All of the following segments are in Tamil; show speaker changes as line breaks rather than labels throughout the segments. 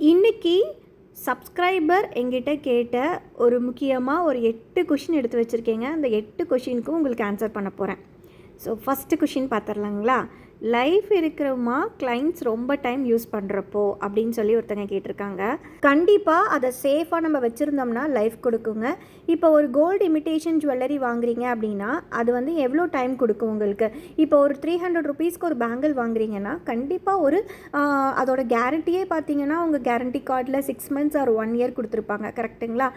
இன்றைக்கி சப்ஸ்கிரைபர் எங்கிட்ட கேட்ட ஒரு முக்கியமாக ஒரு 8 கொஷின் எடுத்து வச்சுருக்கேங்க. அந்த 8 கொஷினுக்கும் உங்களுக்கு ஆன்சர் பண்ண போகிறேன். ஸோ ஃபஸ்ட்டு கொஷின் பார்த்துடலாங்களா? லைஃப் இருக்கிறவமா கிளைண்ட்ஸ் ரொம்ப டைம் யூஸ் பண்ணுறப்போ அப்படின்னு சொல்லி ஒருத்தங்க கேட்டிருக்காங்க. கண்டிப்பாக அதை சேஃபாக நம்ம வச்சுருந்தோம்னா லைஃப் கொடுக்குங்க. இப்போ ஒரு கோல்டு இமிட்டேஷன் ஜுவல்லரி வாங்குறீங்க அப்படின்னா அது வந்து எவ்வளோ டைம் கொடுக்கும் உங்களுக்கு? இப்போ ஒரு 300 ருபீஸ்க்கு ஒரு பேங்கிள் வாங்குறீங்கன்னா கண்டிப்பாக ஒரு அதோட கேரண்டியே பார்த்தீங்கன்னா உங்கள் கேரண்டி கார்டில் 6 மந்த்ஸ் ஆர் 1 இயர் கொடுத்துருப்பாங்க. கரெக்டுங்களா?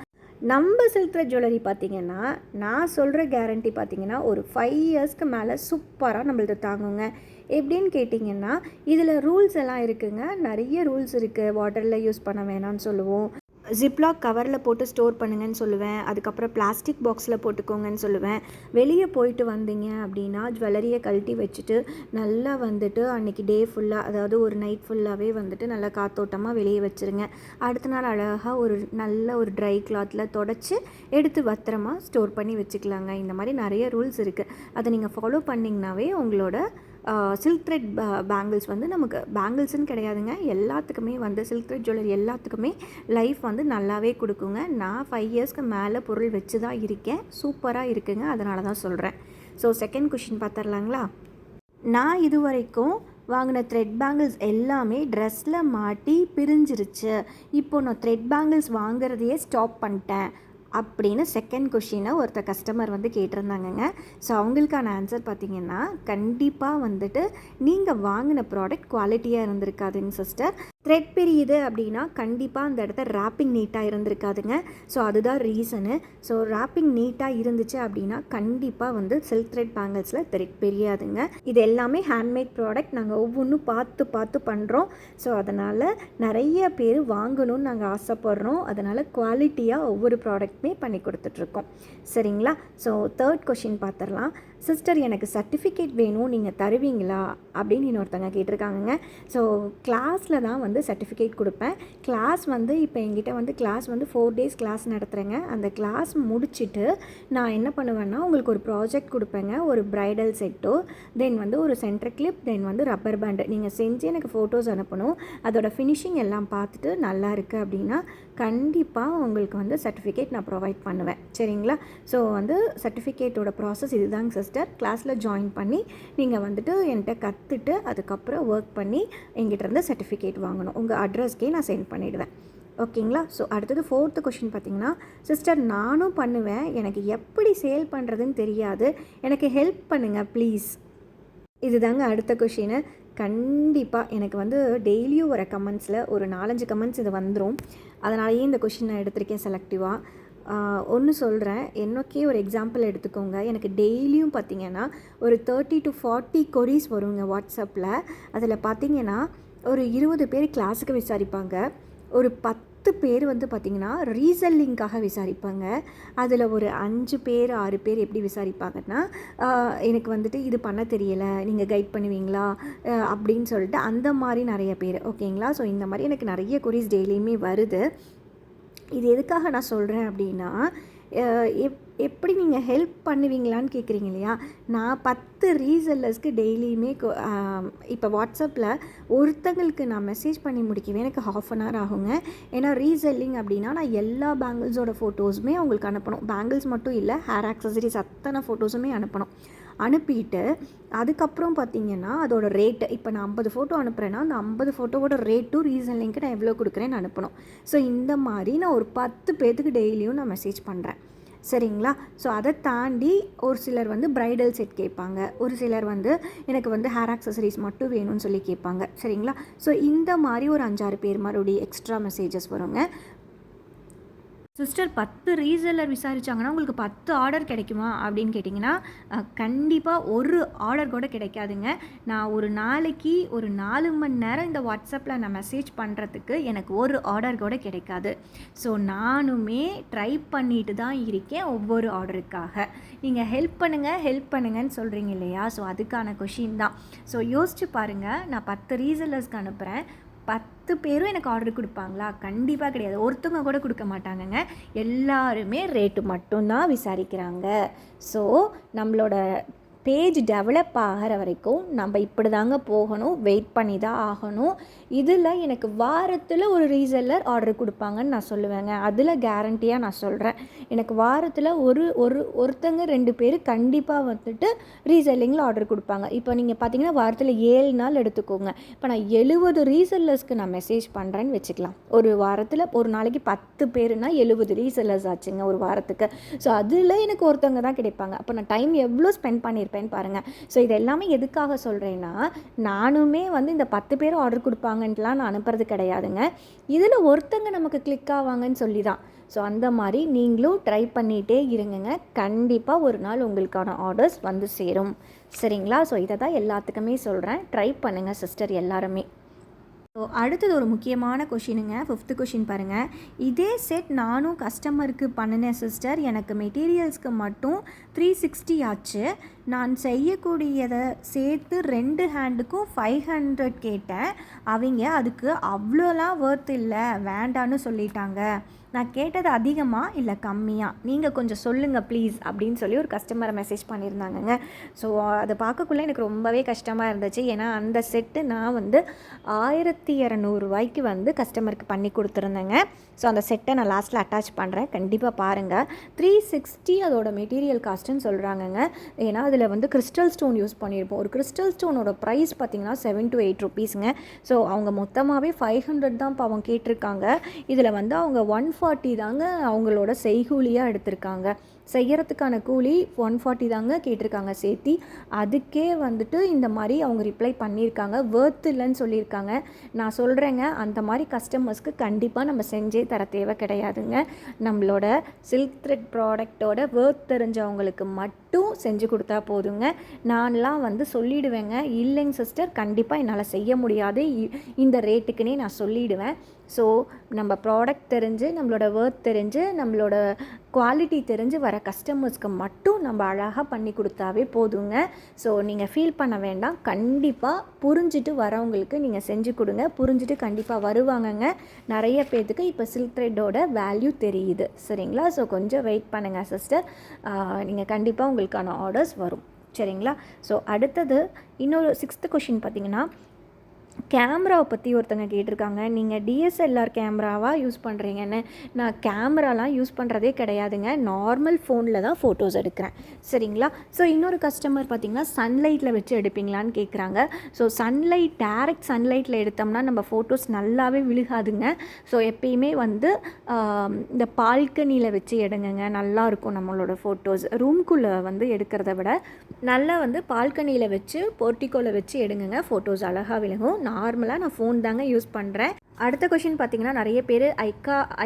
நம்ம சில்க் த்ரெட் ஜுவல்லரி பார்த்திங்கன்னா நான் சொல்கிற கேரண்டி பார்த்திங்கன்னா ஒரு 5 இயர்ஸ்க்கு மேலே சூப்பராக நம்மள்ட்ட தாங்குங்க. எப்படின்னு கேட்டிங்கன்னா இதில் ரூல்ஸ் எல்லாம் இருக்குங்க. நிறைய ரூல்ஸ் இருக்குது. வாட்டரில் யூஸ் பண்ண வேணாம்னு சொல்லுவோம், ஜிப்லாக் கவரில் போட்டு ஸ்டோர் பண்ணுங்கன்னு சொல்லுவேன், அதுக்கப்புறம் பிளாஸ்டிக் பாக்ஸில் போட்டுக்கோங்கன்னு சொல்லுவேன். வெளியே போயிட்டு வந்தீங்க அப்படின்னா ஜுவல்லரியை கழட்டி வச்சுட்டு நல்லா வந்துட்டு அன்றைக்கி டே ஃபுல்லாக, அதாவது ஒரு நைட் ஃபுல்லாகவே வந்துட்டு நல்லா காத்தோட்டமாக வெளியே வச்சுருங்க. அடுத்த நாள் அழகாக ஒரு நல்ல ஒரு ட்ரை கிளாத்தில் தொடச்சி எடுத்து பத்திரமா ஸ்டோர் பண்ணி வச்சுக்கலாங்க. இந்த மாதிரி நிறைய ரூல்ஸ் இருக்குது. அதை நீங்கள் ஃபாலோ பண்ணிங்கனாவே உங்களோட சில்க் த்ரெட் பேங்கிள்ஸ் வந்து நமக்கு பேங்கிள்ஸ்ன்னு கிடையாதுங்க, எல்லாத்துக்குமே வந்து சில்க் த்ரெட் ஜுவல்லரி எல்லாத்துக்குமே லைஃப் வந்து நல்லாவே கொடுக்குங்க. நான் 5 இயர்ஸ்க்கு மேலே பொருள் வச்சு தான் இருக்கேன். சூப்பராக இருக்குங்க, அதனால தான் சொல்கிறேன். ஸோ செகண்ட் கொஷின் பார்த்துடலாங்களா? நான் இது வரைக்கும் வாங்கின த்ரெட் பேங்கிள்ஸ் எல்லாமே ட்ரெஸ்ஸில் மாட்டி பிரிஞ்சிருச்சு. இப்போது நான் த்ரெட் பேங்கிள்ஸ் வாங்குறதையே ஸ்டாப் பண்ணிட்டேன் அப்படின்னு செகண்ட் கொஷினை ஒருத்தர் கஸ்டமர் வந்து கேட்டிருந்தாங்கங்க. ஸோ அவங்களுக்கான ஆன்சர் பார்த்திங்கன்னா கண்டிப்பாக வந்துட்டு நீங்கள் வாங்கின ப்ராடக்ட் குவாலிட்டியாக இருந்திருக்காதுங்க சிஸ்டர். த்ரெட் பிரியுது அப்படின்னா கண்டிப்பாக அந்த இடத்த ரேப்பிங் நீட்டாக இருந்திருக்காதுங்க. ஸோ அதுதான் ரீசனு. ஸோ ரேப்பிங் நீட்டாக இருந்துச்சு அப்படின்னா கண்டிப்பாக வந்து சில்க் த்ரெட் பேங்கிள்ஸில் த்ரெட் பிரியாதுங்க. இது எல்லாமே ஹேண்ட்மேட் ப்ராடக்ட், நாங்கள் ஒவ்வொன்றும் பார்த்து பண்ணுறோம். ஸோ அதனால் நிறைய பேர் வாங்கணும்னு நாங்கள் ஆசைப்படுறோம். அதனால் குவாலிட்டியாக ஒவ்வொரு ப்ராடக்ட்டுமே பண்ணி கொடுத்துட்ருக்கோம். சரிங்களா? ஸோ தேர்ட் கொஷின் பார்த்துடலாம். சிஸ்டர், எனக்கு சர்டிஃபிகேட் வேணும், நீங்கள் தருவீங்களா அப்படின்னு இன்னொருத்தங்க கேட்டிருக்காங்கங்க. ஸோ கிளாஸில் தான் வந்து சர்டிஃபிகேட் கொடுப்பேன். கிளாஸ் வந்து இப்போ எங்கிட்ட வந்து கிளாஸ் வந்து 4 days கிளாஸ் நடத்துகிறேங்க. அந்த கிளாஸ் முடிச்சுட்டு நான் என்ன பண்ணுவேன்னா உங்களுக்கு ஒரு ப்ராஜெக்ட் கொடுப்பேங்க. ஒரு ப்ரைடல் செட்டோ, தென் வந்து ஒரு சென்டர் கிளிப், தென் வந்து ரப்பர் பேண்டு நீங்கள் செஞ்சு எனக்கு ஃபோட்டோஸ் அனுப்பணும். அதோட ஃபினிஷிங் எல்லாம் பார்த்துட்டு நல்லா இருக்குது அப்படின்னா கண்டிப்பாக உங்களுக்கு வந்து சர்டிஃபிகேட் நான் ப்ரொவைட் பண்ணுவேன். சரிங்களா? ஸோ வந்து சர்டிஃபிகேட்டோட ப்ராசஸ் இதுதாங்க சிஸ்டர். கிளாஸில் ஜாயின் பண்ணி நீங்கள் வந்துட்டு என்கிட்ட கற்றுட்டு அதுக்கப்புறம் ஒர்க் பண்ணி எங்கிட்டேருந்து சர்டிஃபிகேட் வாங்கணும். உங்கள் அட்ரஸ்க்கே நான் சென்ட் பண்ணிவிடுவேன். ஓகேங்களா? ஸோ அடுத்தது 4th கொஷின் பார்த்திங்கன்னா, சிஸ்டர் நானும் பண்ணுவேன், எனக்கு எப்படி சேல் பண்ணுறதுன்னு தெரியாது, எனக்கு ஹெல்ப் பண்ணுங்கள் ப்ளீஸ். இதுதாங்க அடுத்த கொஷினு. கண்டிப்பாக எனக்கு வந்து டெய்லியும் வர கமெண்ட்ஸில் ஒரு 4-5 கமெண்ட்ஸ் இது வந்துடும். அதனாலேயே இந்த கொஷின் நான் எடுத்திருக்கேன் செலக்டிவாக. ஒன்று சொல்கிறேன், என்னக்கே ஒரு எக்ஸாம்பிள் எடுத்துக்கோங்க. எனக்கு டெய்லியும் பார்த்திங்கன்னா ஒரு 30 to 40 கொரீஸ் வருங்க வாட்ஸ்அப்பில். அதில் பார்த்திங்கன்னா ஒரு 20 பேர் கிளாஸுக்கு விசாரிப்பாங்க, ஒரு 10 பேர் வந்து பார்த்திங்கன்னா ரீசெல்லிங்காக விசாரிப்பாங்க. அதில் ஒரு 5 பேர் 6 பேர் எப்படி விசாரிப்பாங்கன்னா எனக்கு வந்துட்டு இது பண்ண தெரியலை, நீங்கள் கைட் பண்ணுவீங்களா அப்படின்னு சொல்லிட்டு அந்த மாதிரி நிறைய பேர். ஓகேங்களா? ஸோ இந்த மாதிரி எனக்கு நிறைய கொரீஸ் டெய்லியுமே வருது. இது எதுக்காக நான் சொல்கிறேன் அப்படின்னா, எப்படி நீங்கள் ஹெல்ப் பண்ணுவீங்களான்னு கேட்குறீங்க இல்லையா? நான் 10 ரீசெல்லர்ஸ்க்கு டெய்லியுமே இப்போ வாட்ஸ்அப்பில் ஒருத்தங்களுக்கு நான் மெசேஜ் பண்ணி முடிக்கவே எனக்கு 1/2 hour ஆகுங்க. ஏன்னா ரீசெல்லிங் அப்படின்னா நான் எல்லா பேங்கிள்ஸோட ஃபோட்டோஸுமே அவங்களுக்கு அனுப்பணும். பேங்கிள்ஸ் மட்டும் இல்லை, ஹேர் ஆக்சசரிஸ் அத்தனை ஃபோட்டோஸுமே அனுப்பணும். அனுப்பிட்டு அதுக்கப்புறம் பார்த்திங்கன்னா அதோட ரேட்டு, இப்போ நான் 50 ஃபோட்டோ அனுப்புகிறேன்னா அந்த 50 ஃபோட்டோவோட ரேட்டும் ரீசன்லிங்க்கு நான் எவ்வளோ கொடுக்குறேன்னு அனுப்பணும். ஸோ இந்த மாதிரி நான் ஒரு 10 பேர்த்துக்கு டெய்லியும் நான் மெசேஜ் பண்ணுறேன். சரிங்களா? ஸோ அதை தாண்டி ஒரு சிலர் வந்து ப்ரைடல் செட் கேட்பாங்க, ஒரு சிலர் வந்து எனக்கு வந்து ஹேர் ஆக்சசரிஸ் மட்டும் வேணும்னு சொல்லி கேட்பாங்க. சரிங்களா? ஸோ இந்த மாதிரி ஒரு 5-6 பேர் மறுபடியும் எக்ஸ்ட்ரா மெசேஜஸ் வருங்க. சிஸ்டர், 10 ரீசெல்லர் விசாரித்தாங்கன்னா உங்களுக்கு 10 ஆர்டர் கிடைக்குமா அப்படின்னு கேட்டிங்கன்னா கண்டிப்பாக ஒரு ஆர்டர் கூட கிடைக்காதுங்க. நான் ஒரு நாளைக்கு ஒரு 4 மணி நேரம் இந்த வாட்ஸ்அப்பில் நான் மெசேஜ் பண்ணுறதுக்கு எனக்கு ஒரு ஆர்டர் கூட கிடைக்காது. ஸோ நானுமே ட்ரை பண்ணிட்டு தான் இருக்கேன் ஒவ்வொரு ஆர்டருக்காக. நீங்கள் ஹெல்ப் பண்ணுங்கன்னு சொல்கிறீங்க இல்லையா? ஸோ அதுக்கான கொஷின் தான். ஸோ யோசிச்சு பாருங்கள், நான் 10 ரீசெல்லர்ஸ்க்கு அனுப்புகிறேன், 10 பேரும் எனக்கு ஆர்டர் கொடுப்பாங்களா? கண்டிப்பாக கிடையாது. ஒருத்தவங்க கூட கொடுக்க மாட்டாங்கங்க. எல்லாருமே ரேட்டு மட்டும்தான் விசாரிக்கிறாங்க. ஸோ நம்மளோட பேஜ் டெவலப் ஆகிற வரைக்கும் நம்ம இப்படி தாங்க போகணும், வெயிட் பண்ணி தான் ஆகணும். இதில் எனக்கு வாரத்தில் ஒரு ரீசெல்லர் ஆர்டர் கொடுப்பாங்கன்னு நான் சொல்லுவேங்க. அதில் கேரண்டியாக நான் சொல்கிறேன். எனக்கு வாரத்தில் ஒருத்தங்க 2 பேர் கண்டிப்பாக வந்துட்டு ரீசெல்லிங்கில் ஆர்டர் கொடுப்பாங்க. இப்போ நீங்கள் பார்த்தீங்கன்னா வாரத்தில் 7 நாள் எடுத்துக்கோங்க. இப்போ நான் 70 ரீசெல்லர்ஸ்க்கு நான் மெசேஜ் பண்ணுறேன்னு வச்சுக்கலாம். ஒரு வாரத்தில் ஒரு நாளைக்கு 10 பேருனா 70 ரீசெல்லர்ஸ் ஆச்சுங்க ஒரு வாரத்துக்கு. ஸோ அதில் எனக்கு ஒருத்தவங்க தான் கிடைப்பாங்க. அப்போ நான் டைம் எவ்வளோ ஸ்பெண்ட் பண்ணியிருப்பேன்னு பாருங்கள். ஸோ இது எல்லாமே எதுக்காக சொல்கிறேன்னா, நானுமே வந்து இந்த 10 பேர் ஆர்டர் கொடுப்பாங்கன்ட்டுலாம் நான் அனுப்புறது கிடையாதுங்க. இதில் ஒருத்தங்க நமக்கு கிளிக் ஆவாங்கன்னு சொல்லி தான். ஸோ அந்த மாதிரி நீங்களும் ட்ரை பண்ணிகிட்டே இருங்கங்க. கண்டிப்பாக ஒரு நாள் உங்களுக்கான ஆர்டர்ஸ் வந்து சேரும். சரிங்களா? ஸோ இதை தான் எல்லாத்துக்குமே சொல்கிறேன். ட்ரை பண்ணுங்கள் சிஸ்டர் எல்லாருமே. ஸோ அடுத்தது ஒரு முக்கியமான கொஷினுங்க. 5th கொஷின் பாருங்கள். இதே செட் நானும் கஸ்டமருக்கு பண்ணினேன் சிஸ்டர். எனக்கு மெட்டீரியல்ஸ்க்கு மட்டும் 360 ஆச்சு. நான் செய்யக்கூடியதை சேர்த்து 2 ஹேண்டுக்கும் 500 கேட்டேன். அவங்க அதுக்கு அவ்வளோலாம் ஒர்த் இல்லை, வேண்டான்னு சொல்லிட்டாங்க. நான் கேட்டது அதிகமாக இல்லை கம்மியாக, நீங்கள் கொஞ்சம் சொல்லுங்கள் ப்ளீஸ் அப்படின்னு சொல்லி ஒரு கஸ்டமரை மெசேஜ் பண்ணியிருந்தாங்கங்க. ஸோ அதை பார்க்கக்குள்ளே எனக்கு ரொம்பவே கஷ்டமாக இருந்துச்சு. ஏன்னா அந்த செட்டு நான் வந்து 1200 ரூபாய்க்கு வந்து கஸ்டமருக்கு பண்ணி கொடுத்துருந்தேங்க. ஸோ அந்த செட்டை நான் லாஸ்ட்டில் அட்டாச் பண்ணுறேன், கண்டிப்பாக பாருங்கள். 360 அதோட மெட்டீரியல் காஸ்ட்டுன்னு சொல்கிறாங்கங்க. ஏன்னா அதில் வந்து கிறிஸ்டல் ஸ்டோன் யூஸ் பண்ணியிருப்போம். ஒரு கிறிஸ்டல் ஸ்டோனோட ப்ரைஸ் பார்த்திங்கன்னா 7 to 8 ருபீஸுங்க. ஸோ அவங்க மொத்தமாகவே 500 தான் இப்போ அவங்க கேட்டிருக்காங்க. இதில் வந்து அவங்க 140 தாங்க அவங்களோட செய்கூலியாக எடுத்திருக்காங்க. செய்யறதுக்கான கூலி 140 தாங்க கேட்டிருக்காங்க சேர்த்தி. அதுக்கே வந்துட்டு இந்த மாதிரி அவங்க ரிப்ளை பண்ணியிருக்காங்க, வேர்த் இல்லைன்னு சொல்லியிருக்காங்க. நான் சொல்கிறேங்க, அந்த மாதிரி கஸ்டமர்ஸ்க்கு கண்டிப்பாக நம்ம செஞ்சே தர தேவை கிடையாதுங்க. நம்மளோட சில்க் த்ரெட் ப்ராடக்டோட வேர்த் தெரிஞ்சவங்களுக்கு மட்டும் செஞ்சு கொடுத்தா போதுங்க. நான்லாம் வந்து சொல்லிவிடுவேங்க, இல்லைங்க சிஸ்டர் கண்டிப்பாக என்னால் செய்ய முடியாது இந்த ரேட்டுக்குன்னே நான் சொல்லிவிடுவேன். ஸோ நம்ம ப்ராடக்ட் தெரிஞ்சு, நம்மளோட வேர்த் தெரிஞ்சு, நம்மளோட குவாலிட்டி தெரிஞ்சு வர கஸ்டமர்ஸ்க்கு மட்டும் நம்ம அழகாக பண்ணி கொடுத்தாவே போதுங்க. ஸோ நீங்கள் ஃபீல் பண்ண வேண்டாம். கண்டிப்பாக புரிஞ்சுட்டு வரவங்களுக்கு நீங்கள் செஞ்சு கொடுங்க. புரிஞ்சுட்டு கண்டிப்பாக வருவாங்கங்க. நிறைய பேர்த்துக்கு இப்போ சில்க் த்ரெட்டோட வேல்யூ தெரியுது. சரிங்களா? ஸோ கொஞ்சம் வெயிட் பண்ணுங்கள் சிஸ்டர். நீங்கள் கண்டிப்பாக உங்களுக்கான ஆர்டர்ஸ் வரும். சரிங்களா? ஸோ அடுத்தது இன்னொரு 6th கொஷின் பார்த்திங்கன்னா, கேமராவை பற்றி ஒருத்தங்க கேட்டிருக்காங்க. நீங்கள் டிஎஸ்எல்ஆர் கேமராவாக யூஸ் பண்ணுறீங்கன்னு. நான் கேமராலாம் யூஸ் பண்ணுறதே கிடையாதுங்க. நார்மல் ஃபோனில் தான் ஃபோட்டோஸ் எடுக்கிறேன். சரிங்களா? ஸோ இன்னொரு கஸ்டமர் பார்த்திங்கன்னா சன்லைட்டில் வச்சு எடுப்பீங்களான்னு கேட்குறாங்க. ஸோ டேரெக்ட் சன்லைட்டில் எடுத்தோம்னா நம்ம ஃபோட்டோஸ் நல்லாவே விழுகாதுங்க. ஸோ எப்பயுமே வந்து இந்த பால்கனியில் வச்சு எடுங்கங்க, நல்லாயிருக்கும் நம்மளோட ஃபோட்டோஸ். ரூம்குள்ளே வந்து எடுக்கிறத விட நல்லா வந்து பால்கனியில் வச்சு போர்ட்டிக்கோவில் வச்சு எடுங்கங்க, ஃபோட்டோஸ் அழகாக விழுகும். நார்மலாக நான் ஃபோன் தாங்க யூஸ் பண்ணுறேன். அடுத்த கொஷின் பார்த்திங்கன்னா, நிறைய பேர்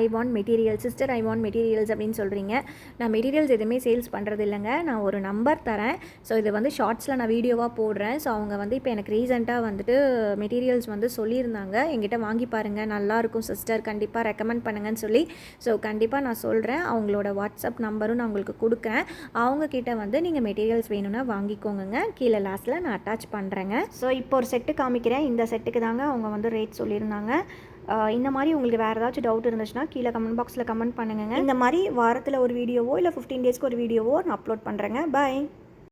I want materials sister, I want materials அப்படின்னு சொல்கிறீங்க. நான் மெட்டீரியல்ஸ் எதுவுமே சேல்ஸ் பண்ணுறது இல்லைங்க. நான் ஒரு நம்பர் தரேன். ஸோ இது வந்து ஷார்ட்ஸில் நான் வீடியோவாக போடுறேன். ஸோ அவங்க வந்து இப்போ எனக்கு ரீசெண்டாக வந்துட்டு மெட்டீரியல்ஸ் வந்து சொல்லியிருந்தாங்க, என்கிட்ட வாங்கி பாருங்கள் நல்லாயிருக்கும் சிஸ்டர், கண்டிப்பாக ரெக்கமெண்ட் பண்ணுங்கன்னு சொல்லி. ஸோ கண்டிப்பாக நான் சொல்கிறேன். அவங்களோட வாட்ஸ்அப் நம்பரும் நான் உங்களுக்கு கொடுக்குறேன். அவங்கக்கிட்ட வந்து நீங்கள் மெட்டீரியல்ஸ் வேணும்னா வாங்கிக்கோங்க. கீழே லாஸ்ட்டில் நான் அட்டாச் பண்ணுறேங்க. ஸோ இப்போ ஒரு செட்டு காமிக்கிறேன். இந்த செட்டுக்கு தாங்க அவங்க வந்து ரேட் சொல்லியிருந்தாங்க. இந்த மாதிரி உங்களுக்கு வேறு ஏதாச்சும் டவுட் இருந்துச்சுன்னா கீழே கமெண்ட் பாக்ஸில் கமெண்ட் பண்ணுங்கள். இந்த மாதிரி வாரத்தில் ஒரு வீடியோவோ இல்லை 15 டேஸ்க்கு ஒரு வீடியோவோ நான் அப்லோட் பண்ணுறேங்க. பாய்.